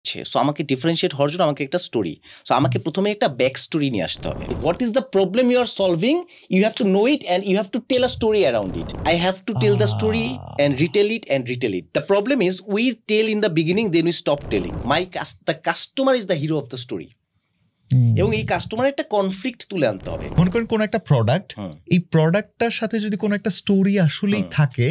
So আমাকে differentiate হওয়ার জন্য আমাকে একটা স্টোরি, সো আমাকে প্রথমে একটা ব্যাক স্টোরি নিয়ে আসতে হবে। What is the problem you are solving, you have to know it and you have to tell a story around it. I have to tell the story and retell it and retell it. The problem is we tell in the beginning, then we stop telling. The customer is the hero of the story. এবং এই কাস্টমারের একটা conflict তুলে আনতে হবে। মনে করেন কোন একটা প্রোডাক্ট, এই প্রোডাক্টটার সাথে যদি কোনো একটা স্টোরি আসলেই থাকে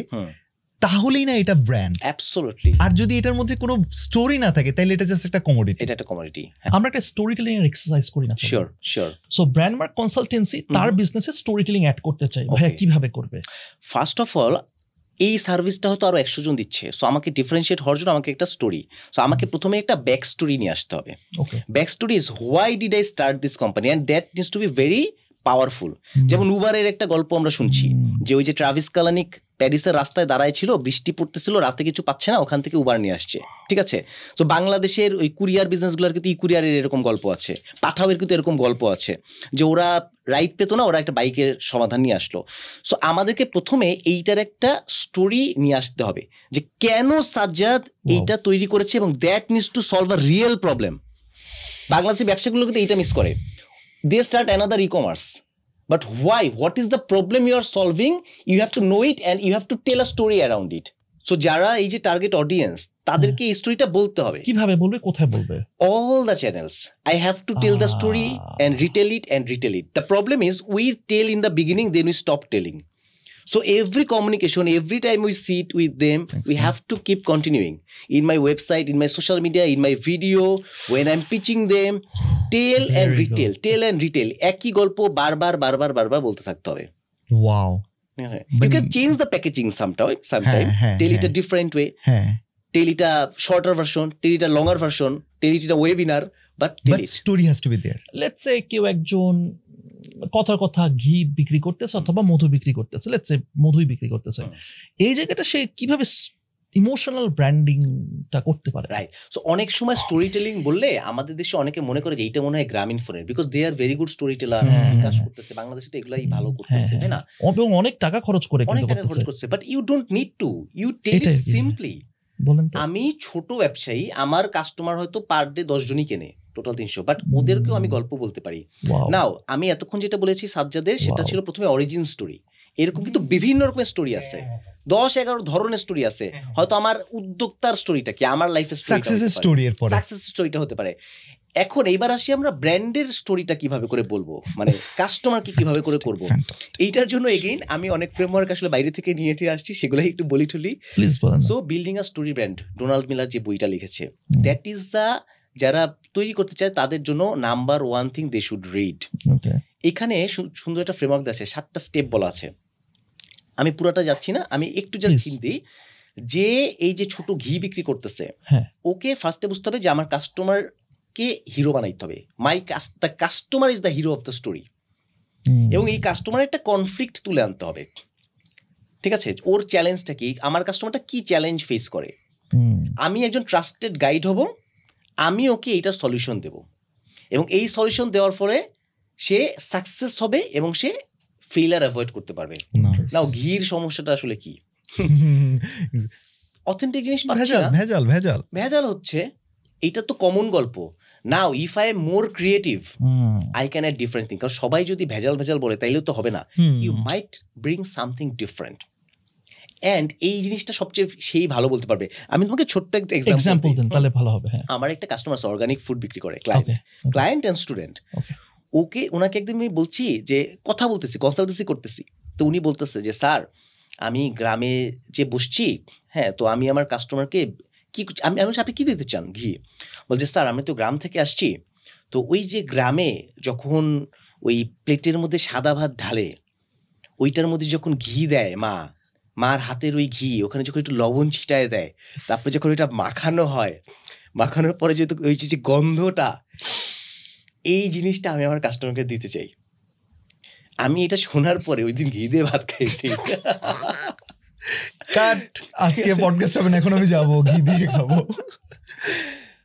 তাহলেই না এটা ব্র্যান্ড। অ্যাবসলিউটলি। আর যদি এটার মধ্যে কোনো স্টোরি না থাকে তাহলে এটা জাস্ট একটা কমোডিটি। এটা একটা কমোডিটি। আমরা একটা স্টোরি টেলিং এর এক্সারসাইজ করি না? Sure sure. So brand mark consultancy তার বিজনেসে স্টোরি টেলিং অ্যাড করতে চাই, ভাইয়া কিভাবে করবে? ফার্স্ট অফ অল এই সার্ভিসটা হয়তো আরো 100 জন দিচ্ছে, সো আমাকে ডিফারেন্সিয়েট হওয়ার জন্য আমাকে একটা স্টোরি, সো আমাকে প্রথমে একটা ব্যাক স্টোরি নিয়ে আসতে হবে। Back story is why did I start this company, and that needs two be very powerful. যেমন উবারের একটা গল্প আমরা শুনছি, যে ওই যে ট্রাভিস কালানিক প্যারিসের রাস্তায় দাঁড়ায় ছিল, বৃষ্টি পড়তেছিল, রাতে কিছু পাচ্ছে না, ওখান থেকে উবার নিয়ে আসছে। ঠিক আছে, তো বাংলাদেশের ওই কুরিয়ার বিজনেসগুলোর কিন্তু ই কুরিয়ারের এরকম গল্প আছে, পাঠাওয়ের কিন্তু এরকম গল্প আছে, যে ওরা রাইড পেতো না, ওরা একটা বাইকের সমাধান নিয়ে আসলো। সো আমাদেরকে প্রথমে এইটার একটা স্টোরি নিয়ে আসতে হবে, যে কেন সাজ্জাদ এইটা তৈরি করেছে, এবং that needs to solve a real problem. বাংলাদেশের ব্যবসাগুলো কিন্তু এইটা মিস করে, they start another e commerce. But why? What is the problem you are solving? You have to know it and you have to tell a story around it. So যারা এই যে target audience, তাদেরকে এই স্টোরিটা বলতে হবে। কিভাবে বলবে, কোথায় বলবে? All the channels. I have to tell the story and retell it and retell it. The problem is we tell in the beginning, then we stop telling. So every communication, every time we sit with them, we have to keep continuing. In my website, in my social media, in my video, when I'm pitching them, tell and retail, tell and retail. একই গল্প বারবার বারবার বারবার বলতে থাকতে হবে। Wow. You can change the packaging sometime. Tell it a different way. Tell it a shorter version, tell it a longer version, tell it in a webinar, but story has to be there. Let's say কেউ একজন কথার কথা ঘি বিক্রি করতেছে অথবা মধু বিক্রি করতেছে, লেটস সে মধুই বিক্রি করতেছে, এই জায়গাটা সে কিভাবে ইমোশনাল ব্র্যান্ডিংটা করতে পারে? রাইট। সো অনেক সময় স্টোরি টেলিং বললে আমাদের দেশে অনেকে মনে করে যে এইটা মনে হয় গ্রামীণ ফোনের, because they are very good storyteller, বিকাশ করতেছে, বাংলাদেশে তো এগুলাই ভালো করতেছে, তাই না? অনেক টাকা খরচ করে, অনেক টাকা খরচ করছে, but you don't need to, you tell it simply. আমি ছোট ব্যবসায়ী, আমার কাস্টমার হয়তো পার ডে 10 জনই কেনে, টোটাল 300, বাট ওদেরকেও আমি গল্প বলতে পারি। নাও আমি এতক্ষণ যেটা বলেছি সাজ্জাদের, সেটা ছিল প্রথমে অরিজিন স্টোরি। এরকম কিন্তু বিভিন্ন রকমের স্টোরি আছে, 10-11 ধরনের স্টোরি আছে। হয়তো আমার উদ্যোক্তার স্টোরিটা কি, আমার লাইফের সাকসেস স্টোরিটা হতে পারে। এখন এইবার আসি আমরা ব্র্যান্ডের স্টোরিটা কিভাবে করে বলবো, মানে কাস্টমারকে কিভাবে করে করবো। এইটার জন্য এগেইন আমি অনেক ফ্রেমওয়ার্ক আসলে বাইরে থেকে নিয়ে আসছি, সেগুলাই একটু বলি টুলি। So building a story brand, Donald Miller যে বইটা লিখেছে, দ্যাট ইজ দ্য, যারা তৈরি করতে চায় তাদের জন্য number 1 thing they should read. এখানে সুন্দর একটা ফ্রেমওয়ার্ক আছে, 7টা স্টেপ বলা আছে। আমি পুরোটা যাচ্ছি না, আমি একটু জাস্ট হিন্দি। যে এই যে ছোট ঘি বিক্রি করতেছে, ওকে ফার্স্টে বুঝতে হবে যে আমার কাস্টমারকে হিরো বানাইতে হবে। The customer is the hero of the story. এবং এই কাস্টমারের একটা কনফ্লিক্ট তুলে আনতে হবে। ঠিক আছে, ওর চ্যালেঞ্জটা কি, আমার কাস্টমারটা কি চ্যালেঞ্জ ফেস করে, আমি একজন ট্রাস্টেড গাইড হব, আমি ওকে এইটার সলিউশন দেব, এবং এই সলিউশন দেওয়ার পরে সে সাকসেস হবে এবং সে ফেইলার অ্যাভয়েড করতে পারবে। নাও ঘির সমস্যাটা আসলে কি, অথেন্টিক জিনিস পাচ্ছি না, ভেজাল হচ্ছে, এইটা তো কমন গল্প। Now if I am more creative, I can add different thing. কারণ সবাই যদি ভেজাল বলে তাইলেও তো হবে না, you might bring something different. And এই জিনিসটা সবচেয়ে সেই ভালো বলতে পারবে। আমি তোমাকে ছোট্ট একটা এক্সাম্পল দিই, তাহলে ভালো হবে। আমার একটা কাস্টমার অর্গানিক ফুড বিক্রি করে, ক্লায়েন্ট অ্যান্ড স্টুডেন্ট। ওনাকে একদিন আমি বলছি যে কথা বলতেছি, কনসালটেন্সি করতেছি, তো উনি বলতেছে যে স্যার আমি গ্রামে যে বসছি, হ্যাঁ, তো আমি আমার কাস্টমারকে কি আপনি কি দিতে চান, ঘি? বলছে স্যার আমি তো গ্রাম থেকে আসছি, তো ওই যে গ্রামে যখন ওই প্লেটের মধ্যে সাদা ভাত ঢালে, ওইটার মধ্যে যখন ঘি দেয় মার হাতের ওই ঘি, ওখানে যখন একটু লবণ ছিটায় দেয়, তারপরে যখন ওইটা মাখানো হয়, মাখানোর পরে যেহেতু ওই যে গন্ধটা, এই জিনিসটা আমি আমার কাস্টমারকে দিতে চাই। আমি এটা শোনার পরে ওই দিন ঘি দিয়ে ভাত খাইছি। আজকে পডকাস্ট হবে না, এখন আমি যাবো ঘি দিয়ে খাবো।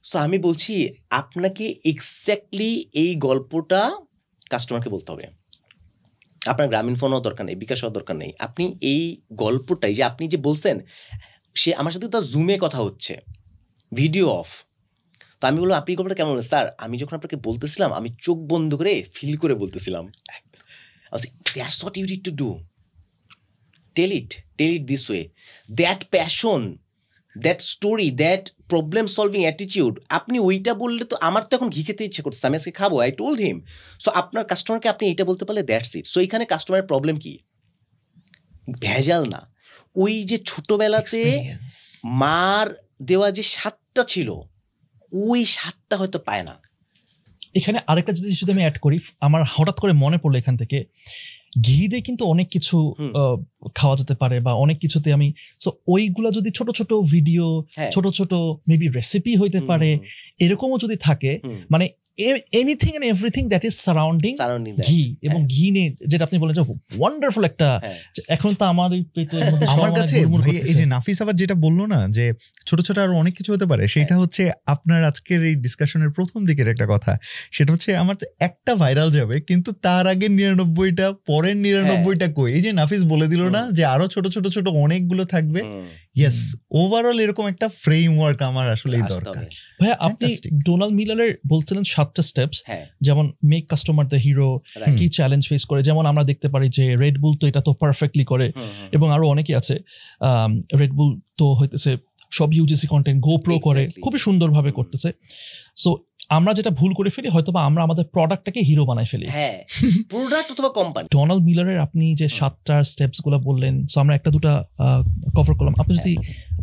সো আমি বলছি আপনাকে এক্স্যাক্টলি এই গল্পটা কাস্টমারকে বলতে হবে। আপনার গ্রামীণ ফোন হওয়ার দরকার নেই, বিকাশ হওয়ার দরকার নেই, আপনি এই গল্পটাই যে আপনি যে বলছেন, সে আমার সাথে তার জুমে কথা হচ্ছে, ভিডিও অফ, তো তো আমি বললাম আপনি গল্পটা কেমন বললেন? স্যার আমি যখন আপনাকে বলতেছিলাম আমি চোখ বন্ধ করে ফিল করে বলতেছিলাম। That's what you need to do. Tell it this way. That passion, that story, that problem solving attitude, আপনি ওইটা বললে তো আমার তো এখন ঘি খেতে ইচ্ছে করছে, আমি আজকে খাবো, I told him. সো আপনার কাস্টমারকে আপনি এইটা বলতে পারলে দ্যাটস ইট। সো এখানে কাস্টমারের প্রবলেম কি? ভেজাল না, ওই যে ছোটবেলাতে মার দেওয়া যে স্বাদটা ছিল ওই স্বাদটা হয়তো পায় না। এখানে আরেকটা জিনিস যদি আমি অ্যাড করি, আমার হঠাৎ করে মনে পড়লো এখান থেকে, ঘি দিয়ে কিন্তু অনেক কিছু খাওয়া যেতে পারে বা অনেক কিছুতে আমি, সো ওইগুলা যদি ছোট ছোট ভিডিও, ছোট ছোট মেবি রেসিপি হইতে পারে, এরকমও যদি থাকে, মানে anything and everything that is surrounding ghee, এবং ঘি নিয়ে যেটা আপনি বলেন যে ওয়ান্ডারফুল একটা, এখন তো আমার আমার কাছে এই যে নাফিস আবার যেটা বললো না যে ছোট ছোট আরো অনেক কিছু হতে পারে, সেটা হচ্ছে আপনার আজকের এই ডিসকাশনের প্রথম দিকের একটা কথা, সেটা হচ্ছে আমার একটা ভাইরাল যাবে কিন্তু তার আগে 99টা, পরের 99টা কই। এই যে নাফিস বলে দিল না যে আরো ছোট ছোট ছোট অনেকগুলো থাকবে। ইয়েস, ওভারঅল এরকম একটা ফ্রেমওয়ার্ক আমার আসলেই দরকার। ভাইয়া আপনি ডোনাল্ড মিলারের বলছিলেন 7টা স্টেপস, যেমন মেক কাস্টমার দ্য হিরো, কি চ্যালেঞ্জ ফেস করে, যেমন আমরা দেখতে পারি যে রেড বুল তো এটা তো পারফেক্টলি করে, এবং আরো অনেকে আছে। রেড বুল তো হইতেছে সব ইউজিসি কন্টেন্ট গোপ্রো করে, খুবই সুন্দরভাবে করতেছে। সো আমরা যেটা ভুল করে ফেলি হয়তো বা আমরা আমাদের প্রোডাক্টটাকে হিরো বানাই ফেলি, প্রোডাক্ট অথবা কোম্পানি। ডোনাল্ড মিলারের আপনি যে 7টা স্টেপস গুলো বললেন, সো আমরা একটা দুটা কভার করলাম, আপনি যদি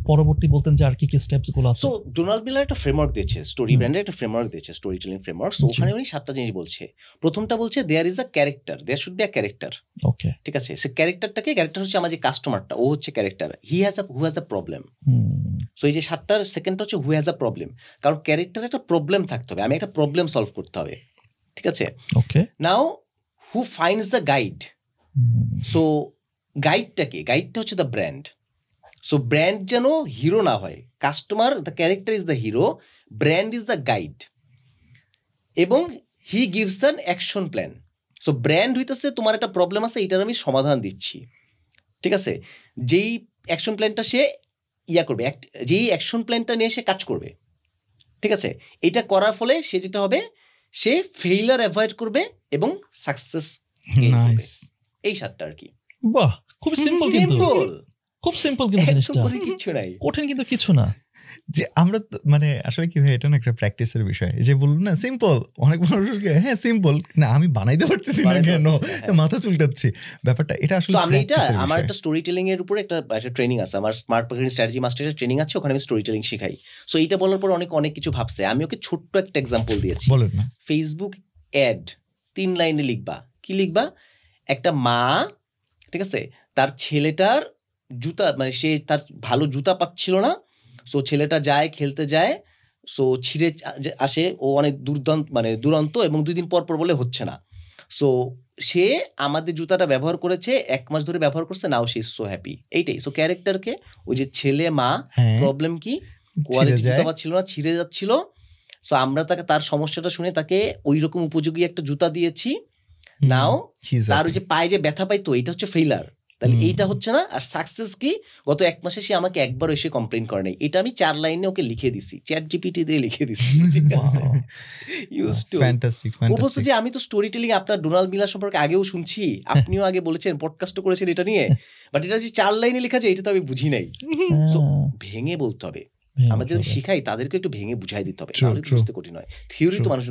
পরবর্তী বলতেন যে আর কি কি স্টেপস গুলো আছে। সো ডোনাল্ড মিলার একটা ফ্রেমওয়ার্ক দিয়েছে, স্টোরি ব্র্যান্ডের একটা ফ্রেমওয়ার্ক দিয়েছে, স্টোরি টেলিং ফ্রেমওয়ার্ক। সো ওখানে উনি 7টা জিনিস বলছে। প্রথমটা বলছে there is a character, there should be a character. Okay, ঠিক আছে। সে ক্যারেক্টার হচ্ছে আমার যে কাস্টমারটা, ও হচ্ছে character, who has a problem. So এই যে 7টার সেকেন্ডটা হচ্ছে হু হ্যাজ আ প্রবলেম, কারণ ক্যারেক্টার একটা প্রবলেম থাকতে হবে, আমি একটা প্রবলেম সলভ করতে হবে। ঠিক আছে। Okay, now who finds the guide. So গাইডটা হচ্ছে দ্য ব্র্যান্ড। সো ব্র্যান্ড যেন হিরো না হয়, customer the character is the hero, brand is the guide, এবং he gives an action plan. So brand হইতেছে তোমার একটা প্রবলেম আছে, এটার আমি সমাধান দিচ্ছি। ঠিক আছে। যেই অ্যাকশন প্ল্যানটা সে করবে, যেই অ্যাকশন প্ল্যানটা নিয়ে সে কাজ করবে। ঠিক আছে। এটা করার ফলে সে যেটা হবে, সে ফেইলার অ্যাভয়েড করবে এবং সাকসেস করবে। এই 7টা আর কি। বাহ, খুব সিম্পল, কিন্তু খুব সিম্পল, কিন্তু জিনিসটা কিছু নাই, কঠিন কিন্তু কিছু না। যে আমরা মানে আসলে কি ভাই, এটা না একটা প্র্যাকটিসের বিষয়। যে বলুন না সিম্পল, অনেক মানুষকে হ্যাঁ সিম্পল না, আমি বানাইতে পারতেছি না কেন, মাথা চুলকাচ্ছি ব্যাপারটা। এটা আসলে আমি এটা আমার একটা স্টোরি টেলিং এর উপরে একটা ট্রেনিং আছে, আমার স্মার্ট মার্কেটিং স্ট্র্যাটেজি মাস্টারের ট্রেনিং আছে, ওখানে আমি স্টোরি টেলিং শেখাই। সো এইটা বলার পর অনেক কিছু ভাবছে। আমি ওকে ছোট্ট একটা এক্সাম্পল দিয়েছি। বলেন না। ফেসবুক অ্যাড 3 লাইনে লিখবা। কি লিখবা? একটা মা, ঠিক আছে, তার ছেলেটার জুতা, মানে সে তার ভালো জুতা পাচ্ছিল না, সো ছেলেটা যায়, খেলতে যায়, সো ছিঁড়ে আসে, ও অনেক দুরন্ত, এবং 2 দিন পর বলে হচ্ছে না। সো সে আমাদের জুতাটা ব্যবহার করেছে, 1 মাস ধরে ব্যবহার করছে, নাও সি ইজ সো হ্যাপি। এইটাই। সো ক্যারেক্টারকে, ওই যে ছেলে মা, প্রবলেম কি, কোয়ালিটি জুতা পাচ্ছিল না, ছিঁড়ে যাচ্ছিল। সো আমরা তার সমস্যাটা শুনে তাকে ওই রকম উপযোগী একটা জুতা দিয়েছি। নাও তার ওই যে পায়ে যে ব্যথা পাইতো, এটা হচ্ছে ফেইলার, তাহলে এইটা হচ্ছে না। আর সাকসেস কি, গত 1 মাসে সে আমাকে একবার এসে কমপ্লেন করে নাই। এটা আমি 4 লাইনে ওকে লিখে দিছি, চ্যাট জিপিটি দিয়ে লিখে দিছি। ও বলছে যে আমি তো স্টোরি টেলিং আপনার ডোনাল্ড মিলার সম্পর্কে আগেও শুনছি, আপনিও আগে বলেছেন, পডকাস্টও করেছেন এটা নিয়ে, বাট এটা যে 4 লাইনে লেখা যায় এটা তো আমি বুঝি নাই। সো ভেঙে বলতে হবে। আমরা যদি শিখাই তাদেরকে একটু ভেঙে বুঝাই দিতে হবে, তাহলে বুঝতে কঠিন হয়। থিওরি তো মানুষ